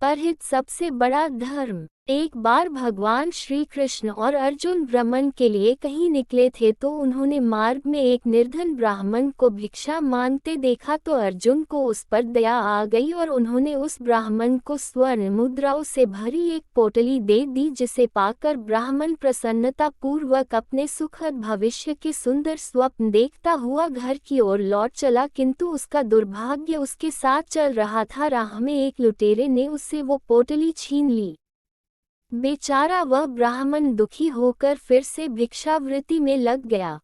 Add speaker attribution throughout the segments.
Speaker 1: परहित सबसे बड़ा धर्म। एक बार भगवान श्री कृष्ण और अर्जुन भ्रमण के लिए कहीं निकले थे तो उन्होंने मार्ग में एक निर्धन ब्राह्मण को भिक्षा मांगते देखा तो अर्जुन को उस पर दया आ गई और उन्होंने उस ब्राह्मण को स्वर्ण मुद्राओं से भरी एक पोटली दे दी, जिसे पाकर ब्राह्मण प्रसन्नता पूर्वक अपने सुखद भविष्य के सुंदर स्वप्न देखता हुआ घर की ओर लौट चला। किंतु उसका दुर्भाग्य उसके साथ चल रहा था। राह में एक लुटेरे ने उससे वो पोटली छीन ली। बेचारा वह ब्राह्मण दुखी होकर फिर से भिक्षावृत्ति में लग गया।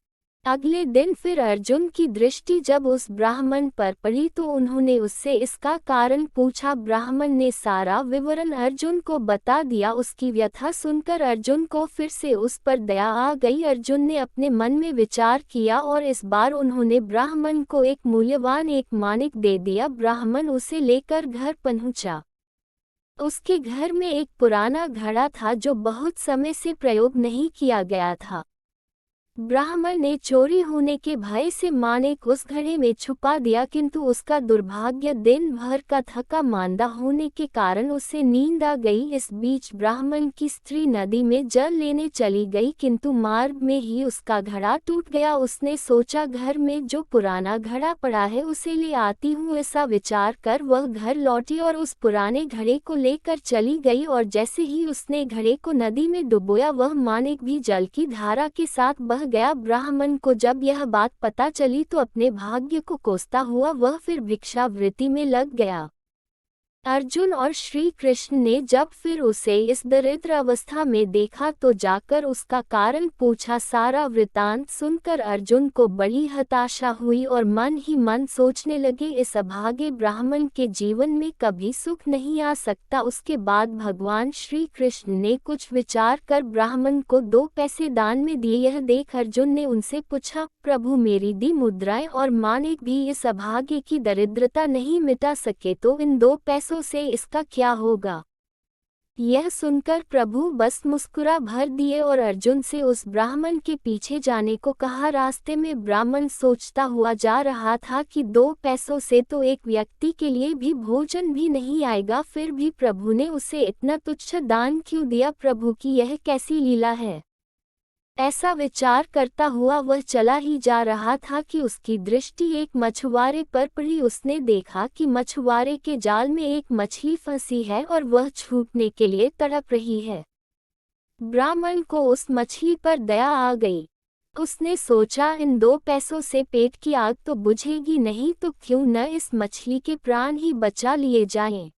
Speaker 1: अगले दिन फिर अर्जुन की दृष्टि जब उस ब्राह्मण पर पड़ी तो उन्होंने उससे इसका कारण पूछा। ब्राह्मण ने सारा विवरण अर्जुन को बता दिया। उसकी व्यथा सुनकर अर्जुन को फिर से उस पर दया आ गई। अर्जुन ने अपने मन में विचार किया और इस बार उन्होंने ब्राह्मण को एक मूल्यवान एक माणिक दे दिया। ब्राह्मण उसे लेकर घर पहुंचा। उसके घर में एक पुराना घड़ा था जो बहुत समय से प्रयोग नहीं किया गया था। ब्राह्मण ने चोरी होने के भय से माणिक उस घड़े में छुपा दिया, किंतु उसका दुर्भाग्य दिन भर का थका मांदा होने के कारण उसे नींद आ गई। इस बीच ब्राह्मण की स्त्री नदी में जल लेने चली गई, किंतु मार्ग में ही उसका घड़ा टूट गया। उसने सोचा घर में जो पुराना घड़ा पड़ा है उसे ले आती हूँ। ऐसा विचार कर वह घर लौटी और उस पुराने घड़े को लेकर चली गई और जैसे ही उसने घड़े को नदी में डुबोया वह माणिक भी जल की धारा के साथ बह गया। ब्राह्मण को जब यह बात पता चली तो अपने भाग्य को कोसता हुआ वह फिर भिक्षावृत्ति में लग गया। अर्जुन और श्री कृष्ण ने जब फिर उसे इस दरिद्र अवस्था में देखा तो जाकर उसका कारण पूछा। सारा वृतांत सुनकर अर्जुन को बड़ी हताशा हुई और मन ही मन सोचने लगे, इस अभागे ब्राह्मण के जीवन में कभी सुख नहीं आ सकता। उसके बाद भगवान श्री कृष्ण ने कुछ विचार कर ब्राह्मण को 2 पैसे दान में दिए। यह देख अर्जुन ने उनसे पूछा, प्रभु मेरी दी मुद्राएं और माणिक भी इस अभागे की दरिद्रता नहीं मिटा सके तो इन 2 पैसों से इसका क्या होगा। यह सुनकर प्रभु बस मुस्कुरा भर दिए और अर्जुन से उस ब्राह्मण के पीछे जाने को कहा। रास्ते में ब्राह्मण सोचता हुआ जा रहा था कि 2 पैसों से तो एक व्यक्ति के लिए भी भोजन भी नहीं आएगा, फिर भी प्रभु ने उसे इतना तुच्छ दान क्यों दिया। प्रभु की यह कैसी लीला है। ऐसा विचार करता हुआ वह चला ही जा रहा था कि उसकी दृष्टि एक मछुआरे पर पड़ी। उसने देखा कि मछुआरे के जाल में एक मछली फंसी है और वह छूटने के लिए तड़प रही है। ब्राह्मण को उस मछली पर दया आ गई। उसने सोचा, इन 2 पैसों से पेट की आग तो बुझेगी नहीं, तो क्यों न इस मछली के प्राण ही बचा लिए जाएं।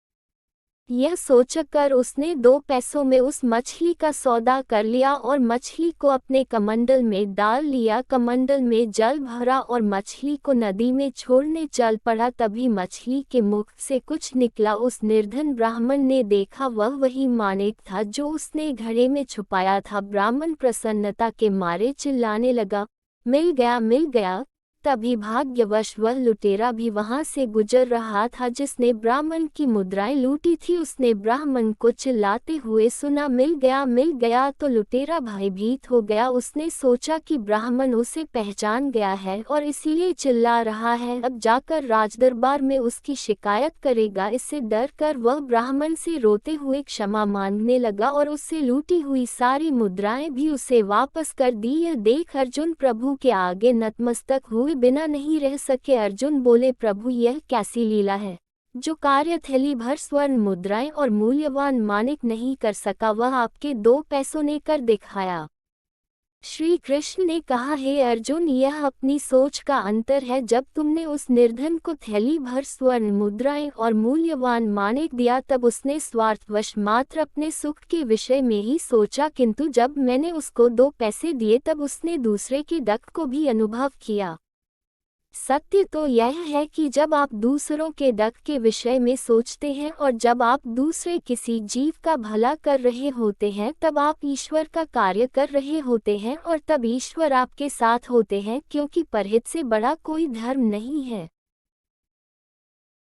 Speaker 1: यह सोचकर उसने 2 पैसों में उस मछली का सौदा कर लिया और मछली को अपने कमंडल में डाल लिया। कमंडल में जल भरा और मछली को नदी में छोड़ने चल पड़ा। तभी मछली के मुख से कुछ निकला। उस निर्धन ब्राह्मण ने देखा वह वही माणिक था जो उसने घड़े में छुपाया था। ब्राह्मण प्रसन्नता के मारे चिल्लाने लगा, मिल गया मिल गया। तभी भाग्यवश वह लुटेरा भी वहां से गुजर रहा था जिसने ब्राह्मण की मुद्राएं लूटी थी। उसने ब्राह्मण को चिल्लाते हुए सुना, मिल गया तो लुटेरा भयभीत हो गया। उसने सोचा कि ब्राह्मण उसे पहचान गया है और इसीलिए चिल्ला रहा है, अब जाकर राजदरबार में उसकी शिकायत करेगा। इससे डर कर वह ब्राह्मण से रोते हुए क्षमा मांगने लगा और उससे लूटी हुई सारी मुद्राएं भी उसे वापस कर दी। यह देख अर्जुन प्रभु के आगे नतमस्तक हुए बिना नहीं रह सके। अर्जुन बोले, प्रभु यह कैसी लीला है। जो कार्य थैली भर स्वर्ण मुद्राएं और मूल्यवान माणिक नहीं कर सका वह आपके 2 पैसों ने कर दिखाया। श्री कृष्ण ने कहा, हे अर्जुन, यह अपनी सोच का अंतर है। जब तुमने उस निर्धन को थैली भर स्वर्ण मुद्राएं और मूल्यवान माणिक दिया तब उसने स्वार्थवश मात्र अपने सुख के विषय में ही सोचा, किंतु जब मैंने उसको 2 पैसे दिए तब उसने दूसरे के दुख को भी अनुभव किया। सत्य तो यह है कि जब आप दूसरों के दुख के विषय में सोचते हैं और जब आप दूसरे किसी जीव का भला कर रहे होते हैं तब आप ईश्वर का कार्य कर रहे होते हैं और तब ईश्वर आपके साथ होते हैं, क्योंकि परहित से बड़ा कोई धर्म नहीं है।